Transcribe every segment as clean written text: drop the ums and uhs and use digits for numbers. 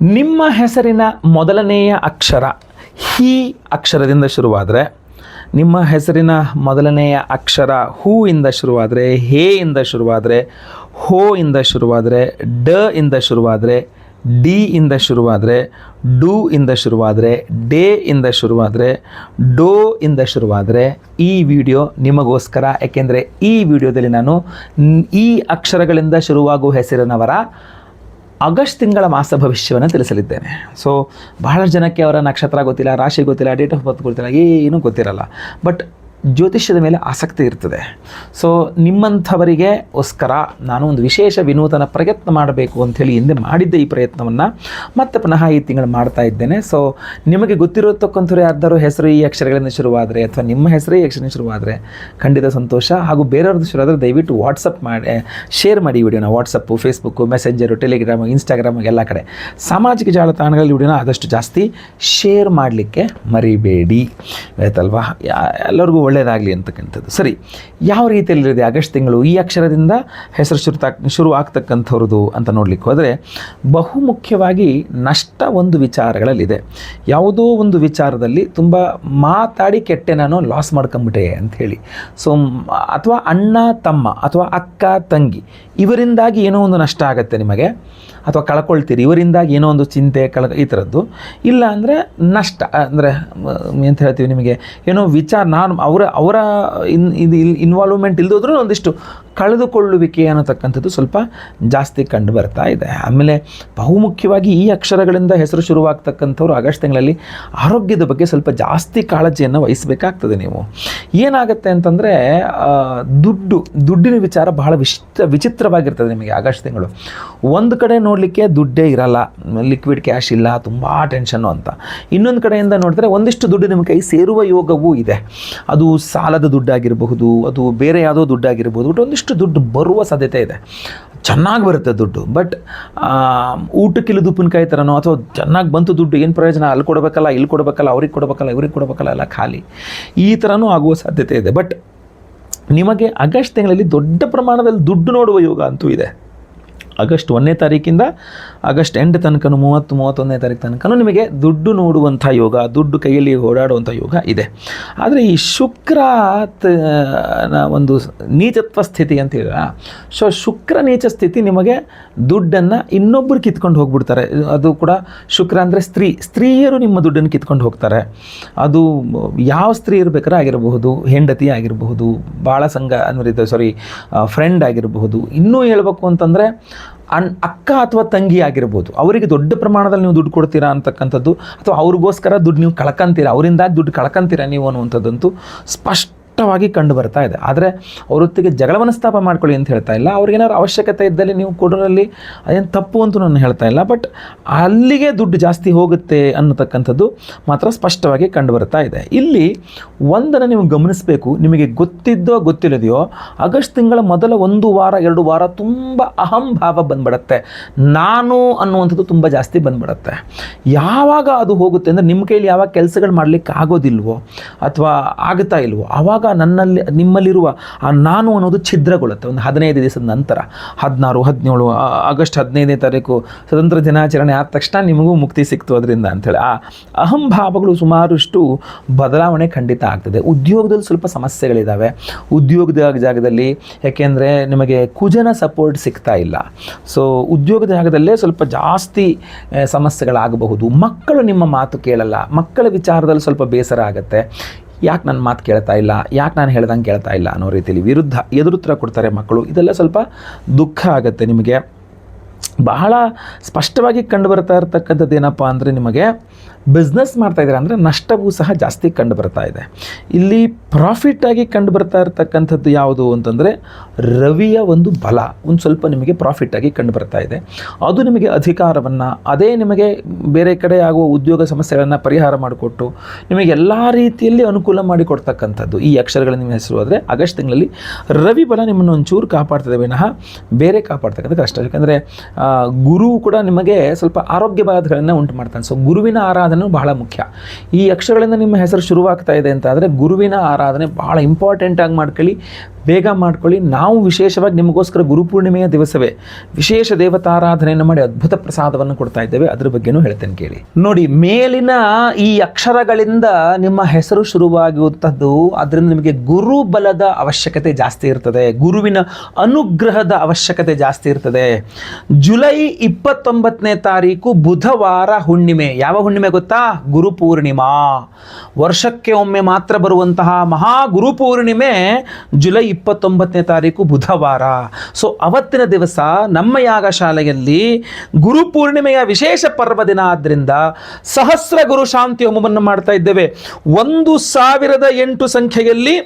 ನಿಮ್ಮ ಹೆಸರಿನ ಮೊದಲನೆಯ ಅಕ್ಷರ ಹಿ ಅಕ್ಷರದಿಂದ ಶುರುವಾದರೆ, ನಿಮ್ಮ ಹೆಸರಿನ ಮೊದಲನೆಯ ಅಕ್ಷರ ಹೂ ಇಂದ ಶುರುವಾದರೆ, ಹೇ ಇಂದ ಶುರುವಾದರೆ, ಹೋ ಇಂದ ಶುರುವಾದರೆ, ಡ ಇಂದ ಶುರುವಾದರೆ, ಡಿ ಇಂದ ಶುರುವಾದರೆ, ಡು ಇಂದ ಶುರುವಾದರೆ, ಡೇ ಇಂದ ಶುರುವಾದರೆ, ಡೋ ಇಂದ ಶುರುವಾದರೆ ಈ ವಿಡಿಯೋ ನಿಮಗೋಸ್ಕರ. ಯಾಕೆಂದರೆ ಈ ವಿಡಿಯೋದಲ್ಲಿ ನಾನು ಈ ಅಕ್ಷರಗಳಿಂದ ಶುರುವಾಗುವ ಹೆಸರಿನವರ ಆಗಸ್ಟ್ ತಿಂಗಳ ಮಾಸ ಭವಿಷ್ಯವನ್ನು ತಿಳಿಸಲಿದ್ದೇನೆ. ಸೊ ಬಹಳಷ್ಟು ಜನಕ್ಕೆ ಅವರ ನಕ್ಷತ್ರ ಗೊತ್ತಿಲ್ಲ, ರಾಶಿ ಗೊತ್ತಿಲ್ಲ, ಡೇಟ್ ಆಫ್ ಬರ್ತ್ ಗೊತ್ತಿಲ್ಲ, ಏನೂ ಗೊತ್ತಿರಲ್ಲ. ಬಟ್ ಜ್ಯೋತಿಷ್ಯದ ಮೇಲೆ ಆಸಕ್ತಿ ಇರ್ತದೆ. ಸೊ ನಿಮ್ಮಂಥವರಿಗೋಸ್ಕರ ನಾನು ಒಂದು ವಿಶೇಷ ವಿನೂತನ ಪ್ರಯತ್ನ ಮಾಡಬೇಕು ಅಂಥೇಳಿ ಹಿಂದೆ ಮಾಡಿದ್ದೆ. ಈ ಪ್ರಯತ್ನವನ್ನು ಮತ್ತೆ ಪುನಃ ಈ ತಿಂಗಳು ಮಾಡ್ತಾ ಇದ್ದೇನೆ. ಸೊ ನಿಮಗೆ ಗೊತ್ತಿರತಕ್ಕಂಥವ್ರು ಯಾರ್ದಾರು ಹೆಸರು ಈ ಅಕ್ಷರಗಳಿಂದ ಶುರುವಾದರೆ ಅಥವಾ ನಿಮ್ಮ ಹೆಸರು ಈ ಅಕ್ಷರದಿಂದ ಶುರುವಾದರೆ ಖಂಡಿತ ಸಂತೋಷ. ಹಾಗೂ ಬೇರೆಯವ್ರದ್ದು ಶುರುವಾದರೆ ದಯವಿಟ್ಟು ವಾಟ್ಸಪ್ ಮಾಡಿ, ಶೇರ್ ಮಾಡಿ ವಿಡಿಯೋನ. WhatsApp, Facebook, messenger, Telegram, Instagram ಎಲ್ಲ ಕಡೆ ಸಾಮಾಜಿಕ ಜಾಲತಾಣಗಳಲ್ಲಿ ವಿಡಿಯೋನ ಆದಷ್ಟು ಜಾಸ್ತಿ ಶೇರ್ ಮಾಡಲಿಕ್ಕೆ ಮರಿಬೇಡಿ, ಆಯ್ತಲ್ವಾ? ಎಲ್ಲರಿಗೂ ಒಳ್ಳೆಯದಾಗಲಿ ಅಂತಕ್ಕಂಥದ್ದು. ಸರಿ, ಯಾವ ರೀತಿಯಲ್ಲಿದೆ ಆಗಸ್ಟ್ ತಿಂಗಳು, ಈ ಅಕ್ಷರದಿಂದ ಹೆಸರು ಶುರು ಆಗ್ತಕ್ಕಂಥವ್ರದ್ದು ಅಂತ ನೋಡಲಿಕ್ಕೆ ಹೋದರೆ ಬಹುಮುಖ್ಯವಾಗಿ ನಷ್ಟ ಒಂದು ವಿಚಾರಗಳಲ್ಲಿದೆ. ಯಾವುದೋ ಒಂದು ವಿಚಾರದಲ್ಲಿ ತುಂಬ ಮಾತಾಡಿ ಕೆಟ್ಟೆ, ನಾನು ಲಾಸ್ ಮಾಡ್ಕೊಂಬಿಟ್ಟೆ ಅಂಥೇಳಿ. ಸೊ ಅಥವಾ ಅಣ್ಣ ತಮ್ಮ ಅಥವಾ ಅಕ್ಕ ತಂಗಿ ಇವರಿಂದಾಗಿ ಏನೋ ಒಂದು ನಷ್ಟ ಆಗುತ್ತೆ ನಿಮಗೆ, ಅಥವಾ ಕಳ್ಕೊಳ್ತೀರಿ, ಇವರಿಂದಾಗಿ ಏನೋ ಒಂದು ಚಿಂತೆ ಈ ಥರದ್ದು. ಇಲ್ಲ ಅಂದರೆ ನಷ್ಟ ಅಂದರೆ ಎಂತ ಹೇಳ್ತೀವಿ, ನಿಮಗೆ ಏನೋ ವಿಚಾರ, ನಾನು ಅವರ ಇನ್ವಾಲ್ವ್ಮೆಂಟ್ ಇಲ್ಲದೋದ್ರೂ ಒಂದಿಷ್ಟು ಕಳೆದುಕೊಳ್ಳುವಿಕೆ ಅನ್ನತಕ್ಕಂಥದ್ದು ಸ್ವಲ್ಪ ಜಾಸ್ತಿ ಕಂಡು ಬರ್ತಾ ಇದೆ. ಆಮೇಲೆ ಬಹುಮುಖ್ಯವಾಗಿ ಈ ಅಕ್ಷರಗಳಿಂದ ಹೆಸರು ಶುರುವಾಗ್ತಕ್ಕಂಥವ್ರು ಆಗಸ್ಟ್ ತಿಂಗಳಲ್ಲಿ ಆರೋಗ್ಯದ ಬಗ್ಗೆ ಸ್ವಲ್ಪ ಜಾಸ್ತಿ ಕಾಳಜಿಯನ್ನು ವಹಿಸಬೇಕಾಗ್ತದೆ. ನೀವು ಏನಾಗುತ್ತೆ ಅಂತಂದರೆ ದುಡ್ಡಿನ ವಿಚಾರ ಬಹಳ ವಿಚಿತ್ರವಾಗಿರ್ತದೆ ನಿಮಗೆ ಆಗಸ್ಟ್ ತಿಂಗಳು. ಒಂದು ಕಡೆ ನೋಡಲಿಕ್ಕೆ ದುಡ್ಡೇ ಇರಲ್ಲ, ಲಿಕ್ವಿಡ್ ಕ್ಯಾಶ್ ಇಲ್ಲ, ತುಂಬ ಟೆನ್ಷನ್ನು ಅಂತ. ಇನ್ನೊಂದು ಕಡೆಯಿಂದ ನೋಡಿದ್ರೆ ಒಂದಿಷ್ಟು ದುಡ್ಡು ನಿಮ್ಮ ಕೈ ಸೇರುವ ಯೋಗವೂ ಇದೆ. ಅದು ಸಾಲದ ದುಡ್ಡಾಗಿರಬಹುದು, ಅದು ಬೇರೆ ಯಾವುದೋ ದುಡ್ಡಾಗಿರ್ಬೋದು, ಬಟ್ ಒಂದಿಷ್ಟು ದುಡ್ಡು ಬರುವ ಸಾಧ್ಯತೆ ಇದೆ. ಚೆನ್ನಾಗಿ ಬರುತ್ತೆ ದುಡ್ಡು, ಬಟ್ ಊಟಕ್ಕಿಲ್ಲದ ಉಪ್ಪಿನಕಾಯಿ ಥರನೋ, ಅಥವಾ ಚೆನ್ನಾಗಿ ಬಂತು ದುಡ್ಡು, ಏನು ಪ್ರಯೋಜನ, ಅಲ್ಲಿ ಕೊಡಬೇಕಲ್ಲ, ಇಲ್ಲಿ ಕೊಡಬೇಕಲ್ಲ, ಅವ್ರಿಗೆ ಕೊಡಬೇಕಲ್ಲ, ಇವ್ರಿಗೆ ಕೊಡಬೇಕಲ್ಲ, ಎಲ್ಲ ಖಾಲಿ, ಈ ಥರನೂ ಆಗುವ ಸಾಧ್ಯತೆ ಇದೆ. ಬಟ್ ನಿಮಗೆ ಆಗಸ್ಟ್ ತಿಂಗಳಲ್ಲಿ ದೊಡ್ಡ ಪ್ರಮಾಣದಲ್ಲಿ ದುಡ್ಡು ನೋಡುವ ಯೋಗ ಅಂತೂ ಇದೆ. ಆಗಸ್ಟ್ 1ನೇ ತಾರೀಕಿಂದ ಆಗಸ್ಟ್ ಎಂಡ್ ತನಕ 30-31ನೇ ತಾರೀಕು ತನಕ ನಿಮಗೆ ದುಡ್ಡು ನೋಡುವಂಥ ಯೋಗ, ದುಡ್ಡು ಕೈಯಲ್ಲಿ ಓಡಾಡುವಂಥ ಯೋಗ ಇದೆ. ಆದರೆ ಈ ಶುಕ್ರ ಒಂದು ನೀಚತ್ವ ಸ್ಥಿತಿ ಅಂತ ಹೇಳಿದ, ಸೊ ಶುಕ್ರ ನೀಚ ಸ್ಥಿತಿ ನಿಮಗೆ ದುಡ್ಡನ್ನು ಇನ್ನೊಬ್ಬರು ಕಿತ್ಕೊಂಡು ಹೋಗ್ಬಿಡ್ತಾರೆ. ಅದು ಕೂಡ ಶುಕ್ರ ಅಂದರೆ ಸ್ತ್ರೀಯರು ನಿಮ್ಮ ದುಡ್ಡನ್ನು ಕಿತ್ಕೊಂಡು ಹೋಗ್ತಾರೆ. ಅದು ಯಾವ ಸ್ತ್ರೀ ಇರಬೇಕಾದ್ರೆ ಆಗಿರಬಹುದು, ಹೆಂಡತಿ ಆಗಿರಬಹುದು, ಬಾಳ ಸಂಘ ಫ್ರೆಂಡ್ ಆಗಿರಬಹುದು. ಇನ್ನೂ ಹೇಳ್ಬೇಕು ಅಂತಂದರೆ ಅಕ್ಕ ಅಥವಾ ತಂಗಿ ಆಗಿರ್ಬೋದು, ಅವರಿಗೆ ದೊಡ್ಡ ಪ್ರಮಾಣದಲ್ಲಿ ನೀವು ದುಡ್ಡು ಕೊಡ್ತೀರಾ ಅಂತಕ್ಕಂಥದ್ದು, ಅಥವಾ ಅವ್ರಿಗೋಸ್ಕರ ದುಡ್ಡು ನೀವು ಕಳ್ಕೊಂತೀರಾ, ಅವರಿಂದಾಗಿ ದುಡ್ಡು ಕಳ್ಕೊಂತೀರಾ ನೀವು ಅನ್ನುವಂಥದ್ದಂತೂ ಸ್ಪಷ್ಟವಾಗಿ ಕಂಡು ಬರ್ತಾ ಇದೆ. ಆದರೆ ಅವರೊತ್ತಿಗೆ ಜಗಳ ಮನಸ್ತಾಪ ಮಾಡ್ಕೊಳ್ಳಿ ಅಂತ ಹೇಳ್ತಾ ಇಲ್ಲ, ಅವ್ರಿಗೇನಾದ್ರು ಅವಶ್ಯಕತೆ ಇದ್ದಲ್ಲಿ ನೀವು ಕೊಡೋರಲ್ಲಿ ಅದೇನು ತಪ್ಪು ಅಂತೂ ನಾನು ಹೇಳ್ತಾ ಇಲ್ಲ. ಬಟ್ ಅಲ್ಲಿಗೆ ದುಡ್ಡು ಜಾಸ್ತಿ ಹೋಗುತ್ತೆ ಅನ್ನತಕ್ಕಂಥದ್ದು ಮಾತ್ರ ಸ್ಪಷ್ಟವಾಗಿ ಕಂಡು ಬರ್ತಾ ಇದೆ. ಇಲ್ಲಿ ಒಂದನ್ನು ನೀವು ಗಮನಿಸಬೇಕು, ನಿಮಗೆ ಗೊತ್ತಿದ್ದೋ ಗೊತ್ತಿಲ್ಲದೆಯೋ ಆಗಸ್ಟ್ ತಿಂಗಳ ಮೊದಲ 1 ವಾರ 2 ವಾರ ತುಂಬ ಅಹಂಭಾವ ಬಂದ್ಬಿಡುತ್ತೆ. ನಾನು ಅನ್ನುವಂಥದ್ದು ತುಂಬ ಜಾಸ್ತಿ ಬಂದ್ಬಿಡುತ್ತೆ. ಯಾವಾಗ ಅದು ಹೋಗುತ್ತೆ ಅಂದರೆ ನಿಮ್ಮ ಕೈಯಲ್ಲಿ ಯಾವಾಗ ಕೆಲಸಗಳು ಮಾಡಲಿಕ್ಕೆ ಆಗೋದಿಲ್ವೋ ಅಥವಾ ಆಗುತ್ತಾ ಇಲ್ವೋ, ಆವಾಗ ನಿಮ್ಮಲ್ಲಿರುವ ಆ ನಾನು ಅನ್ನೋದು ಛಿದ್ರಗೊಳ್ಳುತ್ತೆ. ಒಂದು 15 ದಿವಸದ ನಂತರ 16, 17 ಆಗಸ್ಟ್ 15ನೇ ತಾರೀಕು ಸ್ವತಂತ್ರ ದಿನಾಚರಣೆ ಆದ ತಕ್ಷಣ ನಿಮಗೂ ಮುಕ್ತಿ ಸಿಕ್ತು ಅದರಿಂದ ಅಂಥೇಳಿ ಆ ಅಹಂಭಾವಗಳು ಸುಮಾರಷ್ಟು ಬದಲಾವಣೆ ಖಂಡಿತ ಆಗ್ತದೆ. ಉದ್ಯೋಗದಲ್ಲಿ ಸ್ವಲ್ಪ ಸಮಸ್ಯೆಗಳಿದ್ದಾವೆ. ಉದ್ಯೋಗದ ಜಾಗದಲ್ಲಿ ಯಾಕೆಂದರೆ ನಿಮಗೆ ಕುಜನ ಸಪೋರ್ಟ್ ಸಿಗ್ತಾ ಇಲ್ಲ. ಸೊ ಉದ್ಯೋಗದ ಜಾಗದಲ್ಲೇ ಸ್ವಲ್ಪ ಜಾಸ್ತಿ ಸಮಸ್ಯೆಗಳಾಗಬಹುದು. ಮಕ್ಕಳು ನಿಮ್ಮ ಮಾತು ಕೇಳಲ್ಲ, ಮಕ್ಕಳ ವಿಚಾರದಲ್ಲಿ ಸ್ವಲ್ಪ ಬೇಸರ ಆಗುತ್ತೆ. ಯಾಕೆ ನನ್ನ ಮಾತು ಕೇಳ್ತಾ ಇಲ್ಲ, ಯಾಕೆ ನಾನು ಹೇಳ್ದಂಗೆ ಕೇಳ್ತಾ ಇಲ್ಲ ಅನ್ನೋ ರೀತಿಯಲ್ಲಿ ಎದುರುತ್ತರ ಕೊಡ್ತಾರೆ ಮಕ್ಕಳು. ಇದೆಲ್ಲ ಸ್ವಲ್ಪ ದುಃಖ ಆಗುತ್ತೆ ನಿಮಗೆ. ಬಹಳ ಸ್ಪಷ್ಟವಾಗಿ ಕಂಡು ಬರ್ತಾ ಇರತಕ್ಕಂಥದ್ದು ಏನಪ್ಪ ಅಂದರೆ, ನಿಮಗೆ ಬಿಸ್ನೆಸ್ ಮಾಡ್ತಾಯಿದ್ದೀರ ಅಂದರೆ ನಷ್ಟವೂ ಸಹ ಜಾಸ್ತಿ ಕಂಡು ಬರ್ತಾ ಇದೆ. ಇಲ್ಲಿ ಪ್ರಾಫಿಟ್ಟಾಗಿ ಕಂಡು ಬರ್ತಾ ಇರತಕ್ಕಂಥದ್ದು ಯಾವುದು ಅಂತಂದರೆ ರವಿಯ ಒಂದು ಬಲ ಒಂದು ಸ್ವಲ್ಪ ನಿಮಗೆ ಪ್ರಾಫಿಟ್ಟಾಗಿ ಕಂಡು ಬರ್ತಾ ಇದೆ. ಅದು ನಿಮಗೆ ಅಧಿಕಾರವನ್ನು, ಅದೇ ನಿಮಗೆ ಬೇರೆ ಕಡೆ ಆಗುವ ಉದ್ಯೋಗ ಸಮಸ್ಯೆಗಳನ್ನು ಪರಿಹಾರ ಮಾಡಿಕೊಟ್ಟು ನಿಮಗೆ ಎಲ್ಲ ರೀತಿಯಲ್ಲಿ ಅನುಕೂಲ ಮಾಡಿಕೊಡ್ತಕ್ಕಂಥದ್ದು ಈ ಅಕ್ಷರಗಳ ನಿಮ್ಮ ಹೆಸರು. ಆದರೆ ಆಗಸ್ಟ್ ತಿಂಗಳಲ್ಲಿ ರವಿ ಬಲ ನಿಮ್ಮನ್ನು ಒಂಚೂರು ಕಾಪಾಡ್ತದೆ ವಿನಃ ಬೇರೆ ಕಾಪಾಡ್ತಕ್ಕಂಥ ಕಷ್ಟ. ಯಾಕಂದರೆ ಗುರು ಕೂಡ ನಿಮಗೆ ಸ್ವಲ್ಪ ಆರೋಗ್ಯ ಬಾಧೆಗಳನ್ನು ಉಂಟು ಮಾಡ್ತಾನೆ. ಸೊ ಗುರುವಿನ ಆರಾಧನೆ ಬಹಳ ಮುಖ್ಯ. ಈ ಅಕ್ಷರಗಳಿಂದ ನಿಮ್ಮ ಹೆಸರು ಶುರುವಾಗ್ತಾ ಇದೆ ಅಂತ ಆದರೆ ಗುರುವಿನ ಆರಾಧನೆ ಭಾಳ ಇಂಪಾರ್ಟೆಂಟಾಗಿ ಮಾಡ್ಕೊಳ್ಳಿ, ಬೇಗ ಮಾಡ್ಕೊಳ್ಳಿ. ನಾವು ವಿಶೇಷವಾಗಿ ನಿಮಗೋಸ್ಕರ ಗುರುಪೂರ್ಣಿಮೆಯ ದಿವಸವೇ ವಿಶೇಷ ದೇವತಾರಾಧನೆಯನ್ನು ಮಾಡಿ ಅದ್ಭುತ ಪ್ರಸಾದವನ್ನು ಕೊಡ್ತಾ ಇದ್ದೇವೆ. ಅದ್ರ ಬಗ್ಗೆನೂ ಹೇಳ್ತೇನೆ ಕೇಳಿ. ನೋಡಿ, ಮೇಲಿನ ಈ ಅಕ್ಷರಗಳಿಂದ ನಿಮ್ಮ ಹೆಸರು ಶುರುವಾಗುವಂಥದ್ದು, ಅದರಿಂದ ನಿಮಗೆ ಗುರುಬಲದ ಅವಶ್ಯಕತೆ ಜಾಸ್ತಿ ಇರ್ತದೆ, ಗುರುವಿನ ಅನುಗ್ರಹದ ಅವಶ್ಯಕತೆ ಜಾಸ್ತಿ ಇರ್ತದೆ. ಜುಲೈ 29ನೇ ತಾರೀಕು ಬುಧವಾರ ಹುಣ್ಣಿಮೆ. ಯಾವ ಹುಣ್ಣಿಮೆ ಗೊತ್ತಾ? ಗುರುಪೂರ್ಣಿಮಾ. ವರ್ಷಕ್ಕೆ ಒಮ್ಮೆ ಮಾತ್ರ ಬರುವಂತಹ ಮಹಾ ಗುರುಪೂರ್ಣಿಮೆ ಜುಲೈ 29ನೇ ತಾರೀಕು ಬುಧವಾರ. ಸೊ ಅವತ್ತಿನ ದಿವಸ ನಮ್ಮ ಯಾಗಶಾಲೆಯಲ್ಲಿ ಗುರುಪೂರ್ಣಿಮೆಯ ವಿಶೇಷ ಪರ್ವ ದಿನ ಆದ್ದರಿಂದ ಸಹಸ್ರ ಗುರು ಶಾಂತಿ ಹೋಮವನ್ನು ಮಾಡ್ತಾ ಇದ್ದೇವೆ. 1008 ಸಂಖ್ಯೆಯಲ್ಲಿ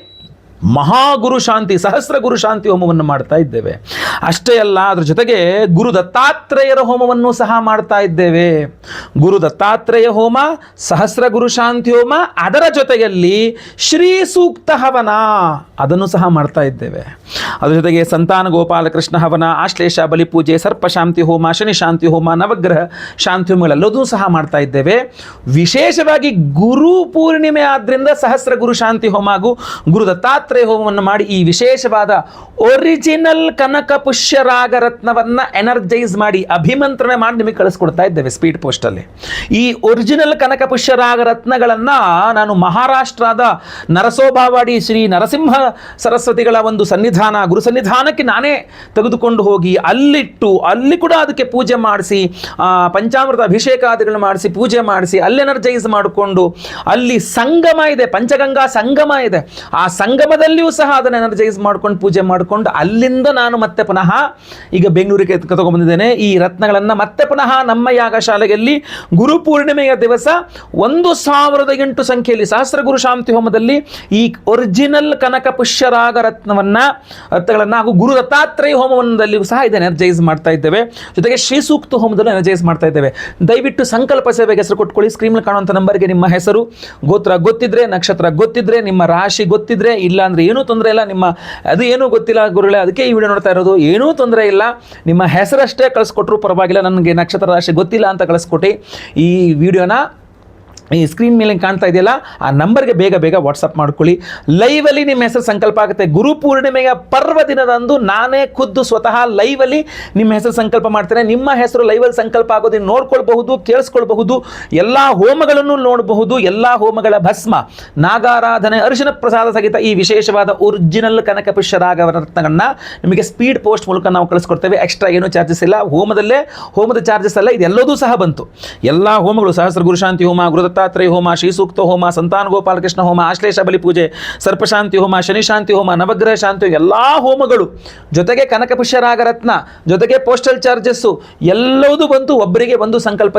ಮಹಾಗುರು ಶಾಂತಿ, ಸಹಸ್ರ ಗುರು ಶಾಂತಿ ಹೋಮವನ್ನು ಮಾಡ್ತಾ ಇದ್ದೇವೆ. ಅಷ್ಟೇ ಅಲ್ಲ, ಅದ್ರ ಜೊತೆಗೆ ಗುರು ದತ್ತಾತ್ರೇಯರ ಹೋಮವನ್ನು ಸಹ ಮಾಡ್ತಾ ಇದ್ದೇವೆ. ಗುರು ದತ್ತಾತ್ರೇಯ ಹೋಮ, ಸಹಸ್ರ ಗುರು ಶಾಂತಿ ಹೋಮ, ಅದರ ಜೊತೆಯಲ್ಲಿ ಶ್ರೀ ಸೂಕ್ತ ಹವನ ಅದನ್ನು ಸಹ ಮಾಡ್ತಾ ಇದ್ದೇವೆ. ಅದ್ರ ಜೊತೆಗೆ ಸಂತಾನ ಗೋಪಾಲಕೃಷ್ಣ ಹವನ, ಆಶ್ಲೇಷ ಬಲಿಪೂಜೆ, ಸರ್ಪ ಶಾಂತಿ ಹೋಮ, ಶನಿ ಶಾಂತಿ ಹೋಮ, ನವಗ್ರಹ ಶಾಂತಿ ಹೋಮಗಳೆಲ್ಲದೂ ಸಹ ಮಾಡ್ತಾ ಇದ್ದೇವೆ. ವಿಶೇಷವಾಗಿ ಗುರು ಪೂರ್ಣಿಮೆ ಆದ್ರಿಂದ ಸಹಸ್ರ ಗುರು ಶಾಂತಿ ಹೋಮ ಹಾಗೂ ಗುರು ದತ್ತಾತ್ರೇಯ ಹೋಮವನ್ನು ಮಾಡಿ ಈ ವಿಶೇಷವಾದ ಒರಿಜಿನಲ್ ಕನಕ ಪುಷ್ಯರಾಗ ರತ್ನವನ್ನ ಎನರ್ಜೈಸ್ ಮಾಡಿ ಅಭಿಮಂತ್ರಣ ಮಾಡಿ ನಿಮಗೆ ಕಳಿಸ್ಕೊಡ್ತಾ ಇದ್ದೇವೆ ಸ್ಪೀಡ್ ಪೋಸ್ಟ್ ಅಲ್ಲಿ. ಈ ಒರಿಜಿನಲ್ ಕನಕ ಪುಷ್ಯರಾಗ ರತ್ನಗಳನ್ನ ನಾನು ಮಹಾರಾಷ್ಟ್ರದ ನರಸೋಬಾವಾಡಿ ಶ್ರೀ ನರಸಿಂಹ ಸರಸ್ವತಿಗಳ ಒಂದು ಸನ್ನಿಧಾನ, ಗುರು ಸನ್ನಿಧಾನಕ್ಕೆ ನಾನೇ ತೆಗೆದುಕೊಂಡು ಹೋಗಿ ಅಲ್ಲಿಟ್ಟು, ಅಲ್ಲಿ ಕೂಡ ಅದಕ್ಕೆ ಪೂಜೆ ಮಾಡಿಸಿ, ಪಂಚಾಮೃತ ಅಭಿಷೇಕಾದಿಗಳನ್ನು ಮಾಡಿಸಿ, ಪೂಜೆ ಮಾಡಿಸಿ, ಅಲ್ಲಿ ಎನರ್ಜೈಸ್ ಮಾಡಿಕೊಂಡು, ಅಲ್ಲಿ ಸಂಗಮ ಇದೆ, ಪಂಚಗಂಗಾ ಸಂಗಮ ಇದೆ, ಆ ಸಂಗಮದಲ್ಲಿಯೂ ಸಹ ಅದನ್ನು ಎನರ್ಜೈಸ್ ಮಾಡ್ಕೊಂಡು ಪೂಜೆ ಮಾಡಿಕೊಂಡು ಅಲ್ಲಿಂದ ನಾನು ಮತ್ತೆ ಪುನಃ ಈಗ ಬೆಂಗಳೂರಿಗೆ ತಗೊಂಡ್ಬಂದಿದ್ದೇನೆ. ಈ ರತ್ನಗಳನ್ನು ಮತ್ತೆ ಪುನಃ ನಮ್ಮ ಯಾಗಶಾಲೆಯಲ್ಲಿ ಗುರುಪೂರ್ಣಿಮೆಯ ದಿವಸ 1008 ಸಂಖ್ಯೆಯಲ್ಲಿ ಸಹಸ್ರ ಗುರು ಶಾಂತಿ ಹೋಮದಲ್ಲಿ ಈ ಒರಿಜಿನಲ್ ಕನಕ ಪುಷ್ಯರಾಗ ರತ್ನಗಳನ್ನು ಹಾಗೂ ಗುರು ದತ್ತಾತ್ರೇಯ ಹೋಮವನ್ನದಲ್ಲಿಯೂ ಸಹ ಇದನ್ನು ಎನರ್ಜೈಸ್ ಮಾಡ್ತಾ ಇದ್ದೇವೆ. ಜೊತೆಗೆ ಶ್ರೀ ಸೂಕ್ತ ಹೋಮದಲ್ಲೂ ಎನರ್ಜೈಸ್ ಮಾಡ್ತಾ ಇದ್ದೇವೆ. ದಯವಿಟ್ಟು ಸಂಕಲ್ಪ ಸೇವೆಗೆ ಹೆಸರು ಕೊಟ್ಕೊಳ್ಳಿ. ಸ್ಕ್ರೀನ್ ಕಾಣುವಂಥ ನಂಬರ್ಗೆ ನಿಮ್ಮ ಹೆಸರು, ಗೋತ್ರ ಗೊತ್ತಿದ್ರೆ, ನಕ್ಷತ್ರ ಗೊತ್ತಿದ್ರೆ, ನಿಮ್ಮ ರಾಶಿ ಗೊತ್ತಿದ್ರೆ, ಇಲ್ಲ ಅಂದ್ರೆ ಏನೂ ತೊಂದರೆ ಇಲ್ಲ, ನಿಮ್ಮ ಅದು ಏನೂ ಗೊತ್ತಿಲ್ಲ ಗುರುಗಳೇ ಅದಕ್ಕೆ ಈ ವಿಡಿಯೋ ನೋಡ್ತಾ ಇರೋದು, ಏನೂ ತೊಂದರೆ ಇಲ್ಲ, ನಿಮ್ಮ ಹೆಸರಷ್ಟೇ ಕಳಿಸ್ಕೊಟ್ರು ಪರವಾಗಿಲ್ಲ, ನನಗೆ ನಕ್ಷತ್ರ ರಾಶಿ ಗೊತ್ತಿಲ್ಲ ಅಂತ ಕಳಿಸ್ಕೊಟ್ಟು ಈ ವಿಡಿಯೋನ ಈ ಸ್ಕ್ರೀನ್ ಮೇಲೆ ಕಾಣ್ತಾ ಇದೆಯಲ್ಲ ಆ ನಂಬರ್ಗೆ ಬೇಗ ಬೇಗ ವಾಟ್ಸಪ್ ಮಾಡ್ಕೊಳ್ಳಿ. ಲೈವಲ್ಲಿ ನಿಮ್ಮ ಹೆಸರು ಸಂಕಲ್ಪ ಆಗುತ್ತೆ. ಗುರುಪೂರ್ಣಿಮೆಯ ಪರ್ವ ದಿನದಂದು ನಾನೇ ಖುದ್ದು ಸ್ವತಃ ಲೈವಲ್ಲಿ ನಿಮ್ಮ ಹೆಸರು ಸಂಕಲ್ಪ ಮಾಡ್ತೇನೆ. ನಿಮ್ಮ ಹೆಸರು ಲೈವಲ್ಲಿ ಸಂಕಲ್ಪ ಆಗೋದನ್ನು ನೋಡ್ಕೊಳ್ಬಹುದು, ಕೇಳಿಸ್ಕೊಳ್ಬಹುದು, ಎಲ್ಲ ಹೋಮಗಳನ್ನು ನೋಡಬಹುದು. ಎಲ್ಲ ಹೋಮಗಳ ಭಸ್ಮ, ನಾಗಾರಾಧನೆ, ಅರಿಶಿನ ಪ್ರಸಾದ ಸಹಿತ ಈ ವಿಶೇಷವಾದ ಒರಿಜಿನಲ್ ಕನಕ ಪುಷ್ಯರಾಗ ರತ್ನಗಳನ್ನ ನಿಮಗೆ ಸ್ಪೀಡ್ ಪೋಸ್ಟ್ ಮೂಲಕ ನಾವು ಕಳಿಸ್ಕೊಡ್ತೇವೆ. ಎಕ್ಸ್ಟ್ರಾ ಏನೂ ಚಾರ್ಜಸ್ ಇಲ್ಲ. ಹೋಮದ ಚಾರ್ಜಸ್ ಅಲ್ಲ, ಇದೆಲ್ಲದೂ ಸಹ ಬಂತು. ಎಲ್ಲ ಹೋಮಗಳು, ಸಹಸ್ರ ಗುರುಶಾಂತಿ ಹೋಮ, ಗುರು ದತ್ತಾತ್ರೇಯ ಹೋಮ, ಶ್ರೀ ಸೂಕ್ತ ಹೋಮ, ಸಂತಾನ ಗೋಪಾಲಕೃಷ್ಣ ಹೋಮ, ಆಶ್ಲೇಷ ಬಲಿ ಪೂಜೆ, ಸರ್ಪಶಾಂತಿ ಹೋಮ, ಶನಿ ಶಾಂತಿ ಹೋಮ, ನವಗ್ರಹ ಶಾಂತಿ, ಎಲ್ಲ ಹೋಮಗಳು ಜೊತೆಗೆ ಕನಕ ಪುಷ್ಯರಾಗ ರತ್ನ ಜೊತೆಗೆ ಪೋಸ್ಟಲ್ ಚಾರ್ಜಸ್ಸು ಎಲ್ಲವೂ ಬಂತು. ಒಬ್ಬರಿಗೆ ಒಂದು ಸಂಕಲ್ಪ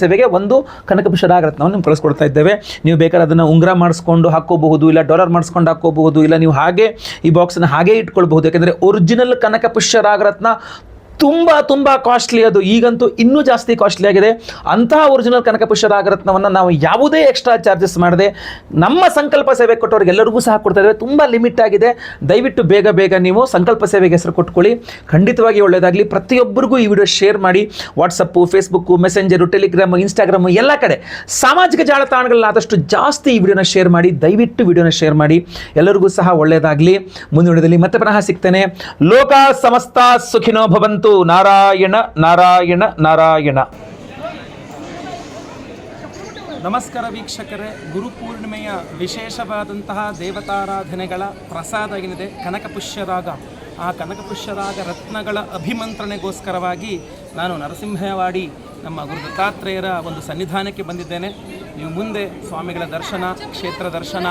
ಸೇವೆಗೆ ಒಂದು ಕನಕ ಪುಷ್ಯರಾಗ ರತ್ನವನ್ನು ನಿಮ್ಗೆ ಕಳಿಸ್ಕೊಡ್ತಾ ಇದ್ದೇವೆ. ನೀವು ಬೇಕಾದ್ರೆ ಅದನ್ನು ಉಂಗುರ ಮಾಡಿಸ್ಕೊಂಡು ಹಾಕೋಬಹುದು, ಇಲ್ಲ ಡಾಲರ್ ಮಾಡಿಸ್ಕೊಂಡು ಹಾಕೋಬಹುದು, ಇಲ್ಲ ನೀವು ಹಾಗೆ ಈ ಬಾಕ್ಸನ್ನು ಹಾಗೆ ಇಟ್ಕೊಳ್ಬಹುದು. ಯಾಕೆಂದರೆ ಒರಿಜಿನಲ್ ಕನಕ ಪುಷ್ಯರಾಗ ರತ್ನ ತುಂಬ ಕಾಸ್ಟ್ಲಿ, ಅದು ಈಗಂತೂ ಇನ್ನೂ ಜಾಸ್ತಿ ಕಾಸ್ಟ್ಲಿ ಆಗಿದೆ. ಅಂತಹ ಒರಿಜಿನಲ್ ಕನಕ ಪುಷ್ಯರಾಗ ರತ್ನವನ್ನು ನಾವು ಯಾವುದೇ ಎಕ್ಸ್ಟ್ರಾ ಚಾರ್ಜಸ್ ಮಾಡದೆ ನಮ್ಮ ಸಂಕಲ್ಪ ಸೇವೆ ಕೊಟ್ಟವ್ರಿಗೆಲ್ಲರಿಗೂ ಸಹ ಕೊಡ್ತಾ ಇದ್ದೇವೆ. ತುಂಬ ಲಿಮಿಟ್ ಆಗಿದೆ. ದಯವಿಟ್ಟು ಬೇಗ ನೀವು ಸಂಕಲ್ಪ ಸೇವೆಗೆ ಹೆಸರು ಕೊಟ್ಕೊಳ್ಳಿ, ಖಂಡಿತವಾಗಿ ಒಳ್ಳೆಯದಾಗಲಿ. ಪ್ರತಿಯೊಬ್ಬರಿಗೂ ಈ ವಿಡಿಯೋ ಶೇರ್ ಮಾಡಿ. WhatsApp, Facebook, messenger, Telegram, Instagram ಎಲ್ಲ ಕಡೆ ಸಾಮಾಜಿಕ ಜಾಲತಾಣಗಳನ್ನ ಆದಷ್ಟು ಜಾಸ್ತಿ ಈ ವಿಡಿಯೋನ ಶೇರ್ ಮಾಡಿ. ದಯವಿಟ್ಟು ವಿಡಿಯೋನ ಶೇರ್ ಮಾಡಿ. ಎಲ್ಲರಿಗೂ ಸಹ ಒಳ್ಳೆಯದಾಗಲಿ. ಮುಂದಿನ ವಿಡಿಯೋದಲ್ಲಿ ಮತ್ತೆ ಪುನಃ ಸಿಗ್ತೇನೆ. ಲೋಕ ಸಮಸ್ತ ಸುಖಿನೋ ಭವಂತು. ನಾರಾಯಣ ನಾರಾಯಣ ನಾರಾಯಣ. ನಮಸ್ಕಾರ ವೀಕ್ಷಕರೇ, ಗುರುಪೂರ್ಣಿಮೆಯ ವಿಶೇಷವಾದಂತಹ ದೇವತಾರಾಧನೆಗಳ ಪ್ರಸಾದ ಏನಿದೆ ಕನಕಪುಷ್ಯರಾಗ, ಆ ಕನಕಪುಷ್ಯರಾಗ ರತ್ನಗಳ ಅಭಿಮಂತ್ರಣೆಗೋಸ್ಕರವಾಗಿ ನಾನು ನರಸಿಂಹವಾಡಿ ನಮ್ಮ ಗುರು ದತ್ತಾತ್ರೇಯರ ಒಂದು ಸನ್ನಿಧಾನಕ್ಕೆ ಬಂದಿದ್ದೇನೆ. ನೀವು ಮುಂದೆ ಸ್ವಾಮಿಗಳ ದರ್ಶನ, ಕ್ಷೇತ್ರ ದರ್ಶನ,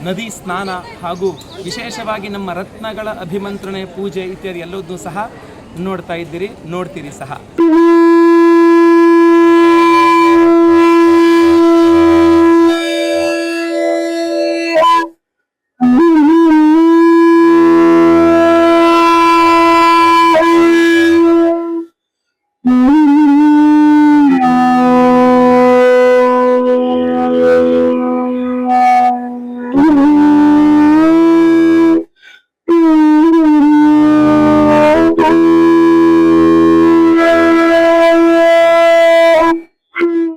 ನದಿ ಸ್ನಾನ ಹಾಗೂ ವಿಶೇಷವಾಗಿ ನಮ್ಮ ರತ್ನಗಳ ಅಭಿಮಂತ್ರಣೆ, ಪೂಜೆ ಇತ್ಯಾದಿ ಎಲ್ಲವನ್ನೂ ಸಹ ನೋಡ್ತಾ ಇದ್ದೀರಿ, ನೋಡ್ತೀರಿ ಸಹ.